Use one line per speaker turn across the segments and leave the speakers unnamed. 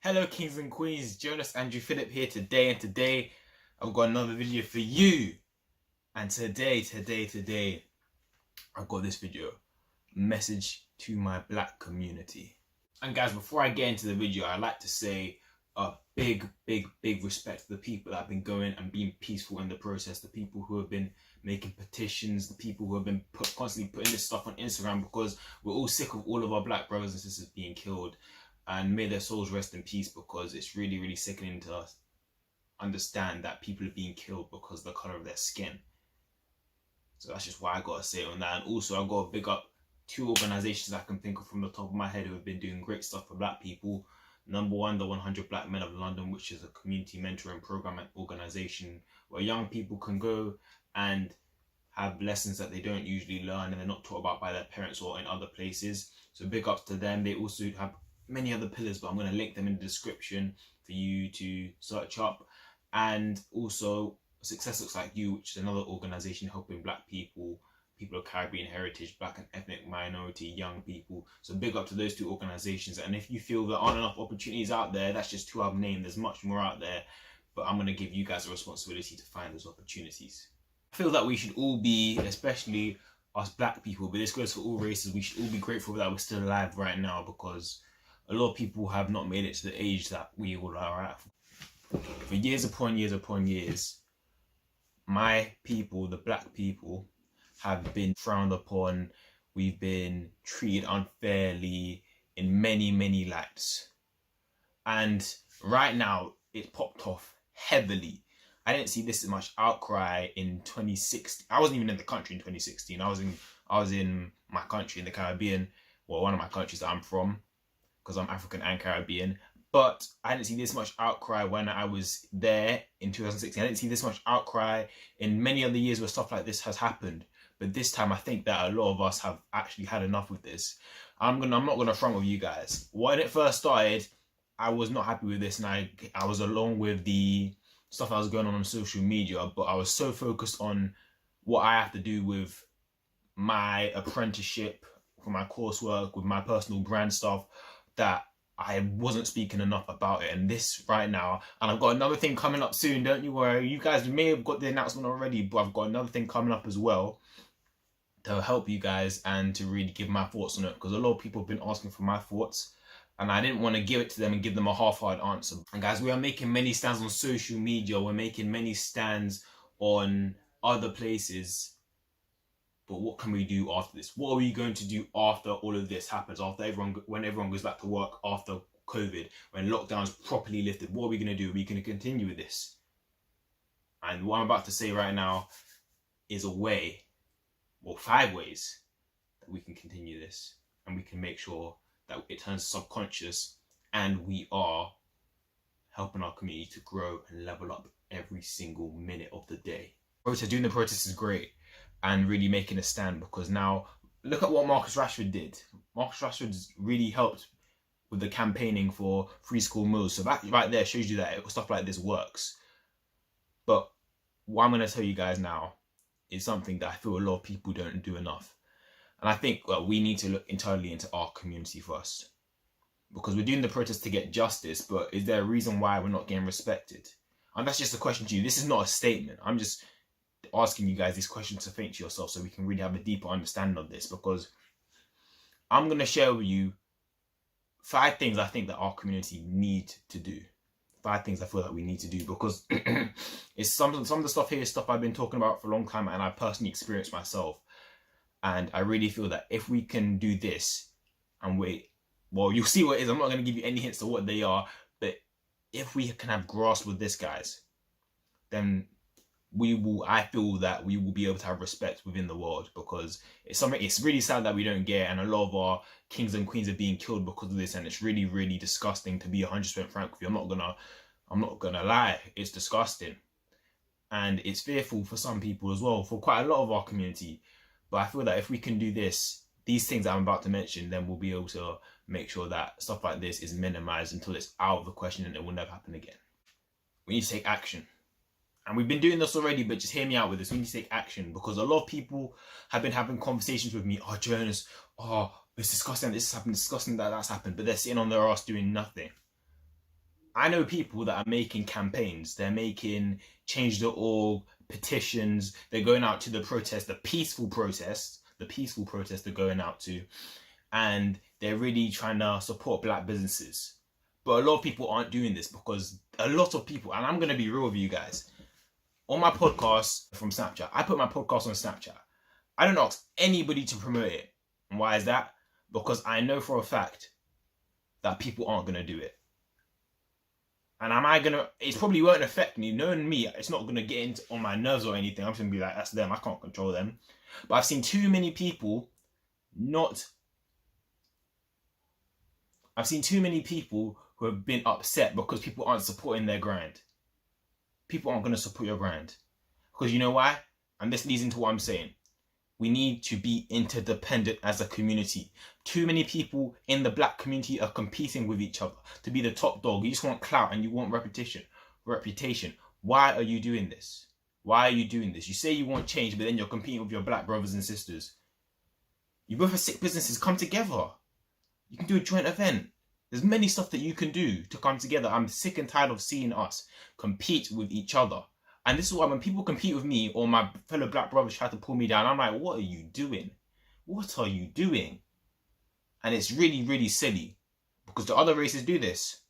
Hello kings and queens, Jonas Andrew-Phillip here today, and today I've got another video for you. And today I've got this video, message to my black community. And guys, before I get into the video, I'd like to say a big respect to the people that have been going and being peaceful in the process, the people who have been making petitions, the people who have been constantly putting this stuff on Instagram, because we're all sick of all of our black brothers and sisters being killed. And may their souls rest in peace, because it's really sickening to us understand that people are being killed because of the colour of their skin. So that's just why I gotta say on that. And also I've got to big up two organisations I can think of from the top of my head who have been doing great stuff for black people. Number one, the 100 Black Men of London, which is a community mentoring program and organisation where young people can go and have lessons that they don't usually learn and they're not taught about by their parents or in other places. So big ups to them. They also have many other pillars, but I'm going to link them in the description for you to search up. And also Success Looks Like You, which is another organisation helping black people, people of Caribbean heritage, black and ethnic minority, young people. So big up to those two organisations. And if you feel there aren't enough opportunities out there, that's just two I've named. There's much more out there, but I'm going to give you guys a responsibility to find those opportunities. I feel that we should all be, especially us black people, but this goes for all races, we should all be grateful that we're still alive right now, because a lot of people have not made it to the age that we all are at. For years upon years, my people, the black people, have been frowned upon. We've been treated unfairly in many lights. And right now, it popped off heavily. I didn't see this much outcry in 2016. I wasn't even in the country in 2016. I was in my country in the Caribbean, well, one of my countries that I'm from, because I'm African and Caribbean. But I didn't see this much outcry when I was there in 2016. I didn't see this much outcry in many other years where stuff like this has happened. But this time I think that a lot of us have actually had enough with this. I'm not gonna front with you guys. When it first started, I was not happy with this, and I was along with the stuff that was going on social media, but I was so focused on what I have to do with my apprenticeship, for my coursework, with my personal brand stuff, that I wasn't speaking enough about it. And this right now, and I've got another thing coming up soon, don't you worry. You guys may have got the announcement already, but I've got another thing coming up as well to help you guys and to really give my thoughts on it, because a lot of people have been asking for my thoughts and I didn't want to give it to them and give them a half-hearted answer. And guys, we are making many stands on social media, we're making many stands on other places, but what can we do after this? What are we going to do after all of this happens? When everyone goes back to work after COVID, when lockdown's properly lifted, what are we going to do? Are we going to continue with this? And what I'm about to say right now is a way, well, 5 ways that we can continue this, and we can make sure that it turns subconscious and we are helping our community to grow and level up every single minute of the day. Doing the protest is great, and really making a stand, because now look at what Marcus Rashford did. Marcus Rashford really helped with the campaigning for free school meals. So that right there shows you that stuff like this works. But what I'm going to tell you guys now is something that I feel a lot of people don't do enough. And I think we need to look entirely into our community first, because we're doing the protest to get justice, but is there a reason why we're not getting respected? And that's just a question to you. This is not a statement. I'm just asking you guys these questions to think to yourself, so we can really have a deeper understanding of this, because I'm going to share with you 5 things I think that our community need to do. 5 things I feel that we need to do, because it's some of the stuff here is stuff I've been talking about for a long time and I personally experienced myself. And I really feel that if we can do this and well, you'll see what it is. I'm not going to give you any hints to what they are, but if we can have grasp with this, guys, then I feel that we will be able to have respect within the world, because it's really sad that we don't get, and a lot of our kings and queens are being killed because of this, and it's really disgusting, to be 100% frank with you. I'm not gonna lie, it's disgusting, and it's fearful for some people as well, for quite a lot of our community. But I feel that if we can do these things that I'm about to mention, then we'll be able to make sure that stuff like this is minimized until it's out of the question and it will never happen again. We need to take action. And we've been doing this already, but just hear me out with this. We need to take action, because a lot of people have been having conversations with me. Oh, Jonas, it's disgusting, this has happened, disgusting that's happened. But they're sitting on their ass doing nothing. I know people that are making campaigns. They're making change.org petitions. They're going out to the protest, the peaceful protest they're going out to, and they're really trying to support black businesses. But a lot of people aren't doing this because a lot of people, and I'm going to be real with you guys, on my podcast from Snapchat, I put my podcast on Snapchat. I don't ask anybody to promote it. And why is that? Because I know for a fact that people aren't going to do it. And it probably won't affect me. Knowing me, it's not going to get on my nerves or anything. I'm just going to be like, that's them. I can't control them. But I've seen too many people who have been upset because people aren't supporting their grind. People aren't going to support your grind. Because you know why? And this leads into what I'm saying. We need to be interdependent as a community. Too many people in the black community are competing with each other to be the top dog. You just want clout and you want reputation. Why are you doing this? Why are you doing this? You say you want change, but then you're competing with your black brothers and sisters. You both have sick businesses. Come together. You can do a joint event. There's many stuff that you can do to come together. I'm sick and tired of seeing us compete with each other. And this is why when people compete with me or my fellow black brothers try to pull me down, I'm like, what are you doing? What are you doing? And it's really, really silly because the other races do this.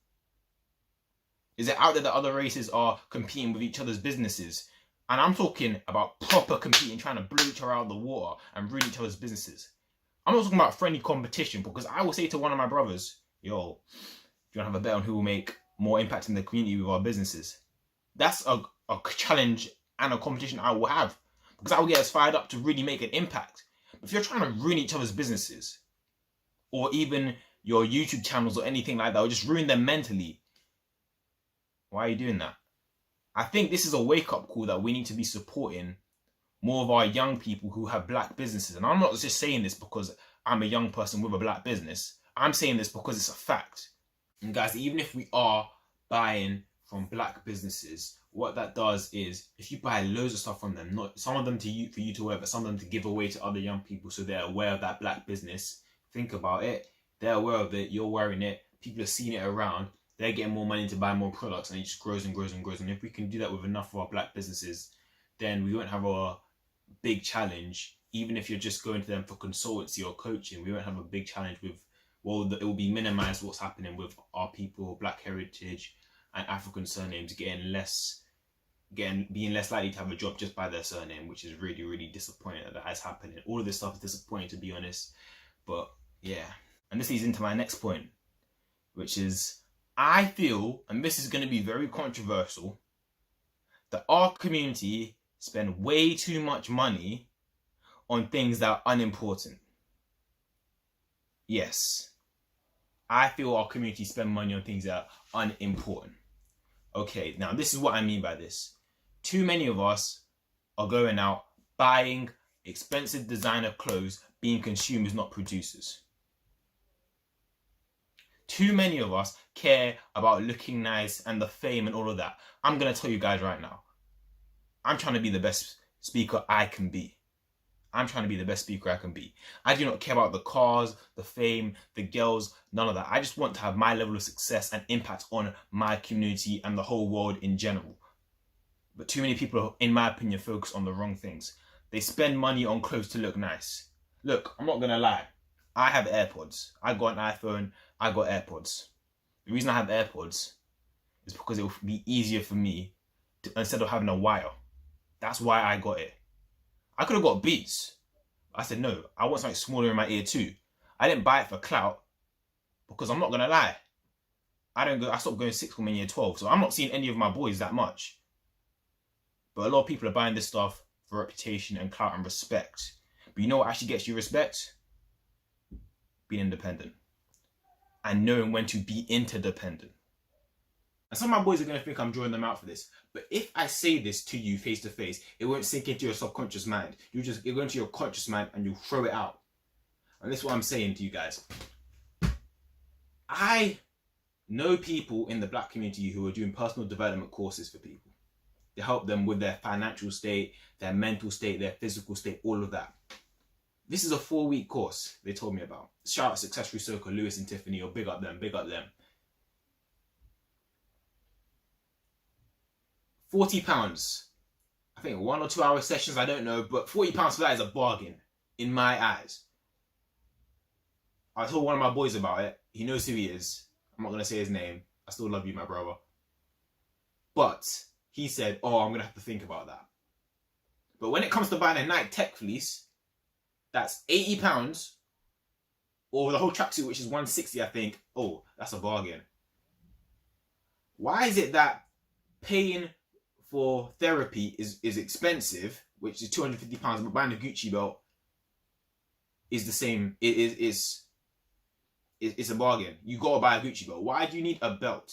Is it out there that other races are competing with each other's businesses? And I'm talking about proper competing, trying to blow each other out of the water and ruin each other's businesses. I'm not talking about friendly competition because I will say to one of my brothers, yo, do you want to have a bet on who will make more impact in the community with our businesses? That's a challenge and a competition I will have because I will get us fired up to really make an impact. But if you're trying to ruin each other's businesses or even your YouTube channels or anything like that, or just ruin them mentally, why are you doing that? I think this is a wake-up call that we need to be supporting more of our young people who have black businesses. And I'm not just saying this because I'm a young person with a black business. I'm saying this because it's a fact. And guys, even if we are buying from black businesses, what that does is if you buy loads of stuff from them, not some of them for you to wear, but some of them to give away to other young people so they're aware of that black business. Think about it. They're aware of it. You're wearing it. People are seeing it around. They're getting more money to buy more products, and it just grows and grows and grows. And if we can do that with enough of our black businesses, then we won't have a big challenge. Even if you're just going to them for consultancy or coaching, we won't have a big challenge with, well, it will be minimized what's happening with our people, black heritage and African surnames being less likely to have a job just by their surname, which is really, really disappointing that has happened. All of this stuff is disappointing, to be honest. But yeah. And this leads into my next point, which is I feel, and this is going to be very controversial, that our community spend way too much money on things that are unimportant. Yes. I feel our community spend money on things that are unimportant. Okay, now this is what I mean by this. Too many of us are going out buying expensive designer clothes, being consumers, not producers. Too many of us care about looking nice and the fame and all of that. I'm going to tell you guys right now, I'm trying to be the best speaker I can be. I do not care about the cars, the fame, the girls, none of that. I just want to have my level of success and impact on my community and the whole world in general. But too many people, in my opinion, focus on the wrong things. They spend money on clothes to look nice. Look, I'm not going to lie. I have AirPods. I got an iPhone. I got AirPods. The reason I have AirPods is because it will be easier for me instead of having a wire. That's why I got it. I could have got Beats. I said, no, I want something smaller in my ear too. I didn't buy it for clout because I'm not going to lie. I stopped going sixth form in year 12. So I'm not seeing any of my boys that much. But a lot of people are buying this stuff for reputation and clout and respect. But you know what actually gets you respect? Being independent. And knowing when to be interdependent. And some of my boys are going to think I'm drawing them out for this. But if I say this to you face to face, it won't sink into your subconscious mind. You're going to your conscious mind and you'll throw it out. And this is what I'm saying to you guys. I know people in the black community who are doing personal development courses for people. To help them with their financial state, their mental state, their physical state, all of that. This is a 4-week course they told me about. Shout out Successful Circle, Lewis and Tiffany, or big up them, big up them. £40. I think 1 or 2 hour sessions, I don't know, but £40 for that is a bargain in my eyes. I told one of my boys about it. He knows who he is. I'm not going to say his name. I still love you, my brother. But he said, oh, I'm going to have to think about that. But when it comes to buying a Nike Tech fleece, that's £80, or the whole tracksuit, which is £160, I think. Oh, that's a bargain. Why is it that paying for therapy is expensive, which is £250, but buying a Gucci belt is the same? It's a bargain. You gotta buy a Gucci belt. Why do you need a belt?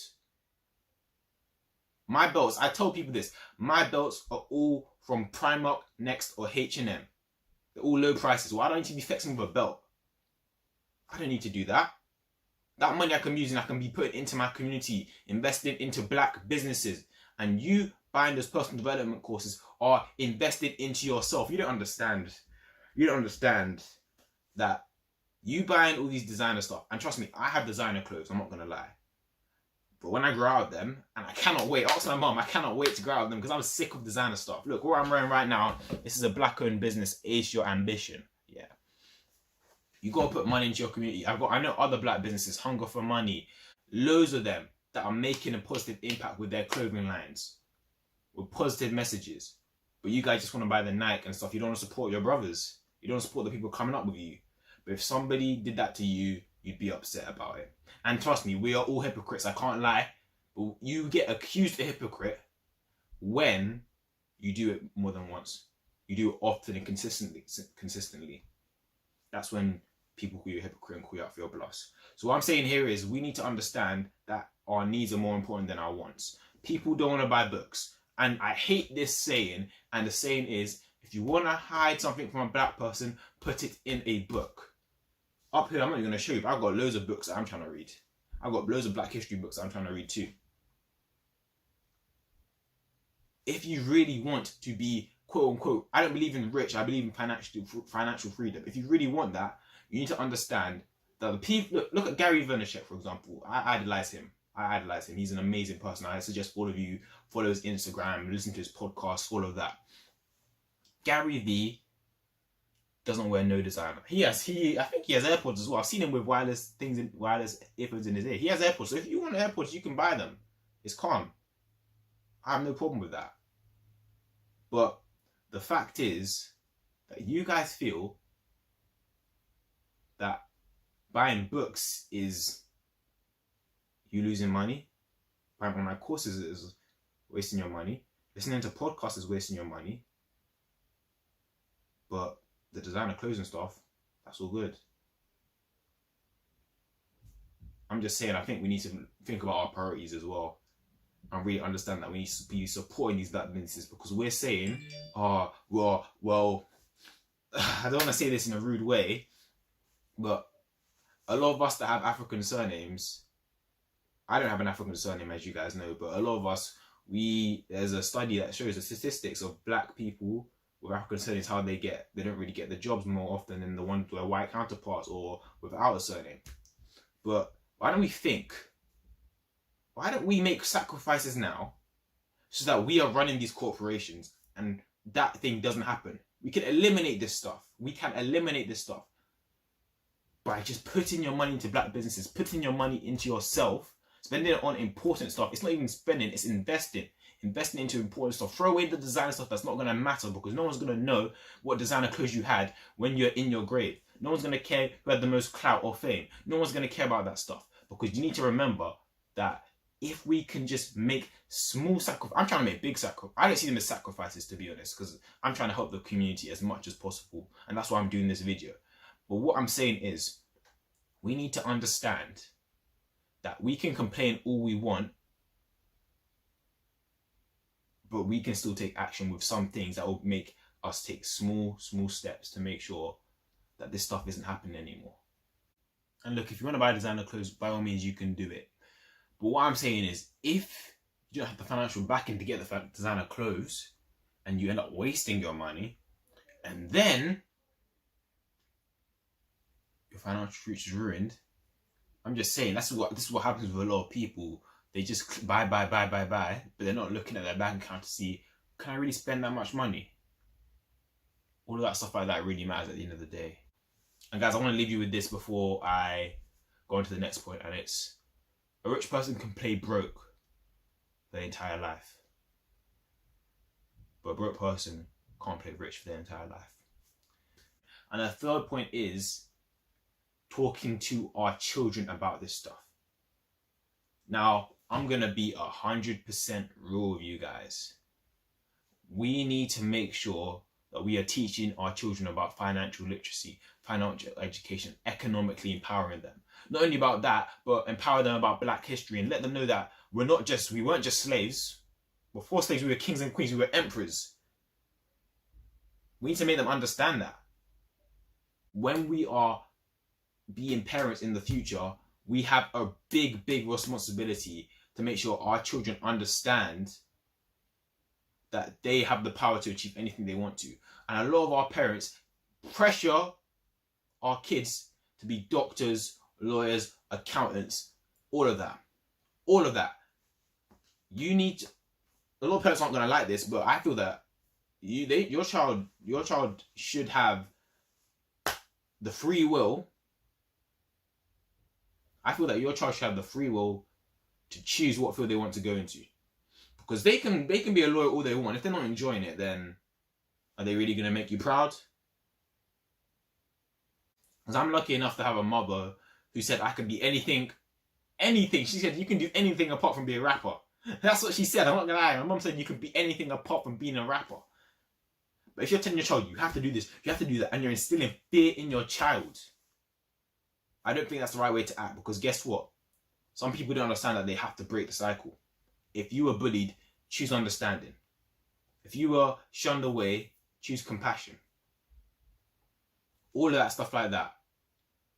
My belts, I tell people this, my belts are all from Primark, Next, or H&M. They're all low prices. Why do I need to be flexing with a belt? I don't need to do that. That money I can use and I can be putting into my community, invested into black businesses. And you buying those personal development courses are invested into yourself. You don't understand. You don't understand that you buying all these designer stuff. And trust me, I have designer clothes, I'm not going to lie. But when I grow out of them, and I cannot wait, ask my mom, I cannot wait to grow out of them because I'm sick of designer stuff. Look, what I'm wearing right now, this is a black-owned business. Ace your ambition. Yeah. You got to put money into your community. I know other black businesses, Hunger for Money, loads of them that are making a positive impact with their clothing lines, with positive messages. But you guys just want to buy the Nike and stuff. You don't want to support your brothers. You don't support the people coming up with you. But if somebody did that to you, you'd be upset about it. And trust me, we are all hypocrites. I can't lie. But you get accused of hypocrite when you do it more than once. You do it often and consistently. That's when people call you a hypocrite and call you out for your bluffs. So what I'm saying here is we need to understand that our needs are more important than our wants. People don't want to buy books. And I hate this saying. And the saying is, if you want to hide something from a black person, put it in a book. Up here, I'm not even going to show you, but I've got loads of books that I'm trying to read. I've got loads of black history books that I'm trying to read too. If you really want to be, quote unquote, I don't believe in rich, I believe in financial freedom. If you really want that, you need to understand that the people, look at Gary Vaynerchuk, for example. I idolize him. He's an amazing person. I suggest all of you follow his Instagram, listen to his podcast, all of that. Gary V doesn't wear no designer. I think he has AirPods as well. I've seen him with wireless earphones in his ear. He has AirPods. So if you want AirPods, you can buy them. It's calm. I have no problem with that. But the fact is that you guys feel that buying books is you losing money. Buying online courses is wasting your money. Listening to podcasts is wasting your money. But the designer clothes and stuff, that's all good. I'm just saying, I think we need to think about our priorities as well and really understand that we need to be supporting these black businesses, because we're saying, I don't want to say this in a rude way, but a lot of us that have African surnames, I don't have an African surname, as you guys know, but a lot of us, there's a study that shows the statistics of black people with African surnames, how they don't really get the jobs more often than the ones with their white counterparts or without a surname. But why don't we make sacrifices now so that we are running these corporations and that thing doesn't happen? We can eliminate this stuff. By just putting your money into black businesses, putting your money into yourself, spending it on important stuff. It's not even spending, it's investing. Investing into important stuff. Throw away the designer stuff that's not going to matter, because no one's going to know what designer clothes you had when you're in your grave. No one's going to care who had the most clout or fame. No one's going to care about that stuff, because you need to remember that if we can just make small sacrifices, I'm trying to make big sacrifices. I don't see them as sacrifices, to be honest, because I'm trying to help the community as much as possible, and that's why I'm doing this video. But what I'm saying is, we need to understand that we can complain all we want, but we can still take action with some things that will make us take small steps to make sure that this stuff isn't happening anymore. And look, if you want to buy designer clothes, by all means, you can do it. But what I'm saying is, if you don't have the financial backing to get the designer clothes, and you end up wasting your money, and then your financial future is ruined, I'm just saying, this is what happens with a lot of people They just buy, but they're not looking at their bank account to see, can I really spend that much money? All of that stuff like that really matters at the end of the day. And guys, I want to leave you with this before I go on to the next point, and it's, a rich person can play broke their entire life, but a broke person can't play rich for their entire life. And the third point is talking to our children about this stuff. Now, I'm going to be 100% real with you guys. We need to make sure that we are teaching our children about financial literacy, financial education, economically empowering them. Not only about that, but empower them about Black history and let them know that we weren't just slaves. Before slaves, we were kings and queens, we were emperors. We need to make them understand that. When we are being parents in the future, we have a big responsibility to make sure our children understand that they have the power to achieve anything they want to. And a lot of our parents pressure our kids to be doctors, lawyers, accountants, all of that. All of that. You need to, a lot of parents aren't going to like this, but I feel that your child should have the free will. I feel that your child should have the free will to choose what field they want to go into. Because they can be a lawyer all they want. If they're not enjoying it, then are they really going to make you proud? Because I'm lucky enough to have a mother who said I could be anything. She said, you can do anything apart from be a rapper. That's what she said. I'm not going to lie. My mum said you can be anything apart from being a rapper. But if you're telling your child, you have to do this, you have to do that, and you're instilling fear in your child, I don't think that's the right way to act. Because guess what? Some people don't understand that they have to break the cycle. If you were bullied, choose understanding. If you were shunned away, choose compassion. All of that stuff like that.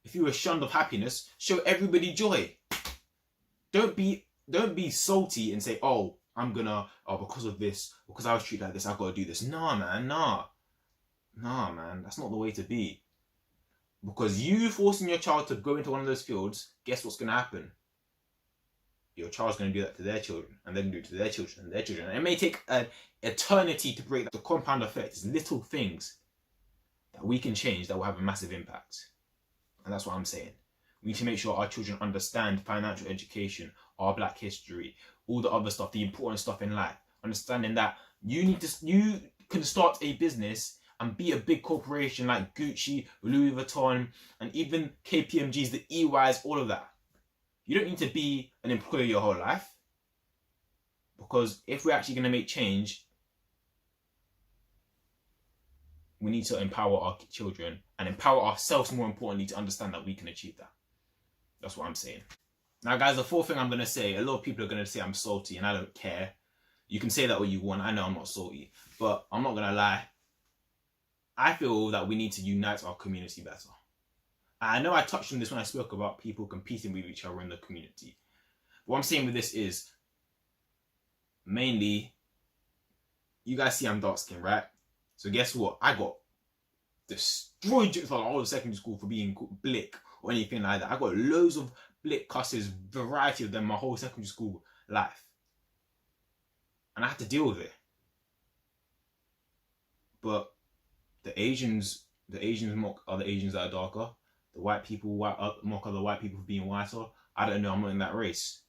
If you were shunned of happiness, show everybody joy. Don't be salty and say, because of this, because I was treated like this, I've got to do this. Nah, man, that's not the way to be. Because you forcing your child to go into one of those fields, guess what's going to happen? Your child's going to do that to their children, and they're going to do it to their children and their children. And it may take an eternity to break the compound effect. It's little things that we can change that will have a massive impact. And that's what I'm saying. We need to make sure our children understand financial education, our Black history, all the other stuff, the important stuff in life. Understanding that you can start a business and be a big corporation like Gucci, Louis Vuitton, and even KPMGs, the EYs, all of that. You don't need to be an employer your whole life. Because if we're actually going to make change, we need to empower our children and empower ourselves, more importantly, to understand that we can achieve that. That's what I'm saying. Now, guys, the fourth thing I'm going to say, a lot of people are going to say I'm salty, and I don't care. You can say that all you want. I know I'm not salty, but I'm not going to lie. I feel that we need to unite our community better. I know I touched on this when I spoke about people competing with each other in the community. But what I'm saying with this is, mainly, you guys see I'm dark skinned, right? So guess what? I got destroyed throughout all of secondary school for being blick or anything like that. I got loads of blick cusses, variety of them my whole secondary school life. And I had to deal with it. But the Asians mock other Asians that are darker. The white people mock other white people for being whiter. I don't know, I'm not in that race.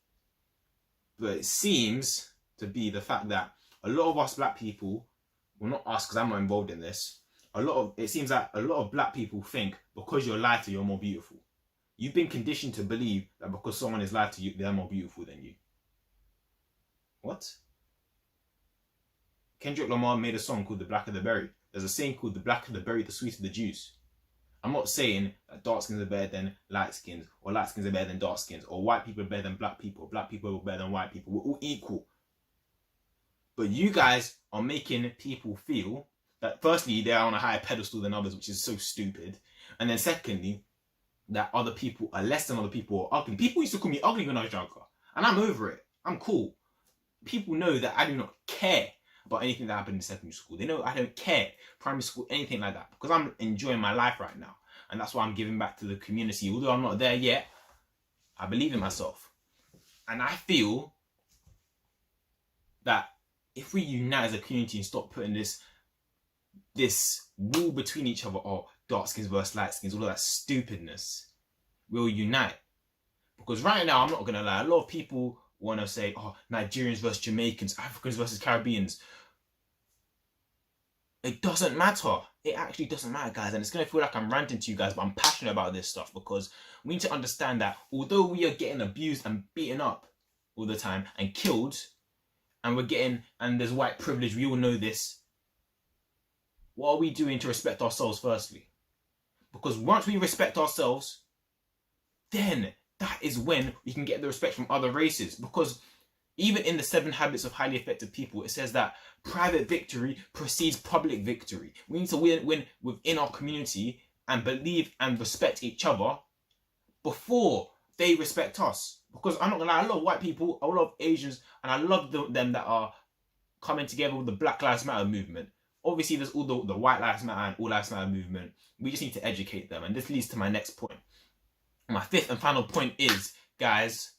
But it seems to be the fact that a lot of us Black people, well, not us because I'm not involved in this, it seems that a lot of Black people think because you're lighter, you're more beautiful. You've been conditioned to believe that because someone is lighter, they're more beautiful than you. What? Kendrick Lamar made a song called The Blacker the Berry. There's a saying called the blacker the berry, the sweeter the juice. I'm not saying that dark skins are better than light skins, or light skins are better than dark skins, or white people are better than black people are better than white people. We're all equal. But you guys are making people feel that firstly, they're on a higher pedestal than others, which is so stupid. And then secondly, that other people are less than other people or ugly. People used to call me ugly when I was younger. And I'm over it. I'm cool. People know that I do not care about anything that happened in secondary school. They know I don't care. Primary school, anything like that. Because I'm enjoying my life right now. And that's why I'm giving back to the community. Although I'm not there yet, I believe in myself. And I feel that if we unite as a community and stop putting this wall between each other, or dark skins versus light skins, all of that stupidness, we'll unite. Because right now, I'm not gonna lie, a lot of people want to say, oh, Nigerians versus Jamaicans, Africans versus Caribbeans. It doesn't matter. It actually doesn't matter, guys. And it's going to feel like I'm ranting to you guys, but I'm passionate about this stuff, because we need to understand that although we are getting abused and beaten up all the time and killed, and there's white privilege, we all know this, what are we doing to respect ourselves firstly? Because once we respect ourselves, then that is when we can get the respect from other races. Because even in the 7 Habits of Highly Effective People, it says that private victory precedes public victory. We need to win within our community and believe and respect each other before they respect us. Because I'm not gonna lie, I love white people, I love Asians, and I love them that are coming together with the Black Lives Matter movement. Obviously, there's all the White Lives Matter and All Lives Matter movement. We just need to educate them. And this leads to my next point. My 5th and final point is, guys,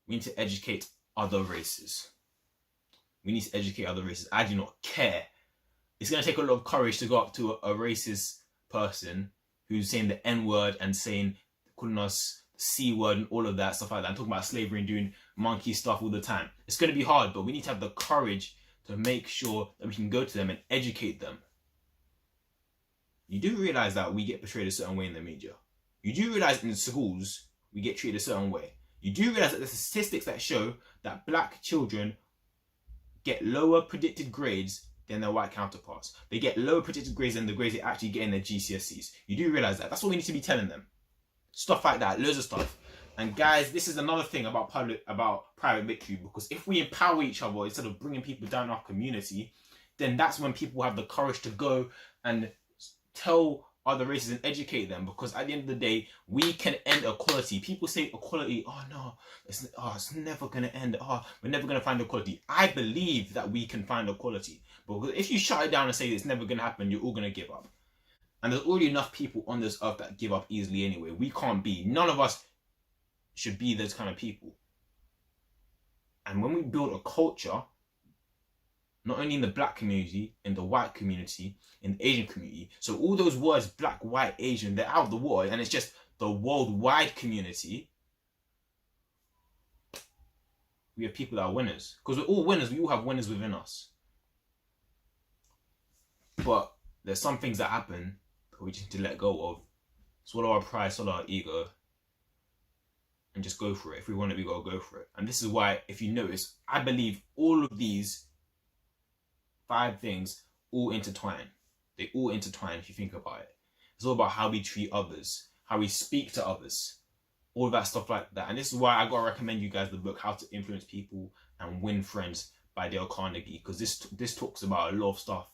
we need to educate other races. We need to educate other races. I do not care. It's going to take a lot of courage to go up to a racist person who's saying the N-word and calling us C-word and all of that, stuff like that, and talking about slavery and doing monkey stuff all the time. It's going to be hard, but we need to have the courage to make sure that we can go to them and educate them. You do realize that we get portrayed a certain way in the media. You do realize in schools we get treated a certain way. You do realize that there's statistics that show that black children get lower predicted grades than their white counterparts. They get lower predicted grades than the grades they actually get in their GCSEs. You do realize that. That's what we need to be telling them. Stuff like that, loads of stuff. And guys, this is another thing about private victory, because if we empower each other instead of bringing people down in our community, then that's when people have the courage to go and tell other races and educate them. Because at the end of the day, we can end equality. People say equality, oh no, it's never going to end. Oh, we're never going to find equality. I believe that we can find equality. But if you shut it down and say it's never going to happen, you're all going to give up. And there's already enough people on this earth that give up easily anyway. We can't be. None of us should be those kind of people. And when we build a culture, not only in the black community, in the white community, in the Asian community, so all those words, black, white, Asian, they're out of the water, and it's just the worldwide community, we have people that are winners. Because we're all winners, we all have winners within us. But there's some things that happen that we just need to let go of. Swallow our pride, swallow our ego, and just go for it. If we want it, we gotta go for it. And this is why, if you notice, I believe all of these 5 things all intertwine. They all intertwine if you think about it. It's all about how we treat others, how we speak to others, all of that stuff like that. And this is why I gotta recommend you guys the book How to Influence People and Win Friends by Dale Carnegie, because this talks about a lot of stuff,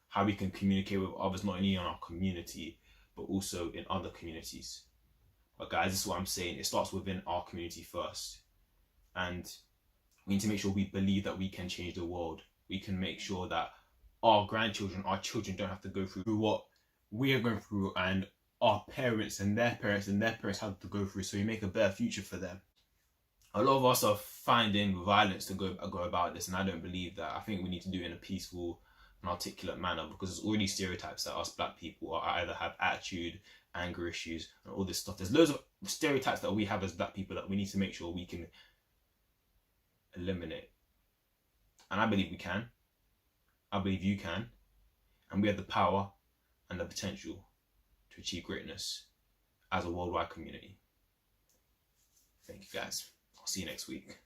how we can communicate with others, not only in our community, but also in other communities. But guys, this is what I'm saying. It starts within our community first. And we need to make sure we believe that we can change the world. We can make sure that our grandchildren, our children don't have to go through what we are going through, and our parents and their parents and their parents have to go through, so we make a better future for them. A lot of us are finding violence to go about this, and I don't believe that. I think we need to do it in a peaceful and articulate manner, because there's already stereotypes that us black people either have attitude, anger issues, and all this stuff. There's loads of stereotypes that we have as black people that we need to make sure we can eliminate. And I believe we can. I believe you can. And we have the power and the potential to achieve greatness as a worldwide community. Thank you guys. I'll see you next week.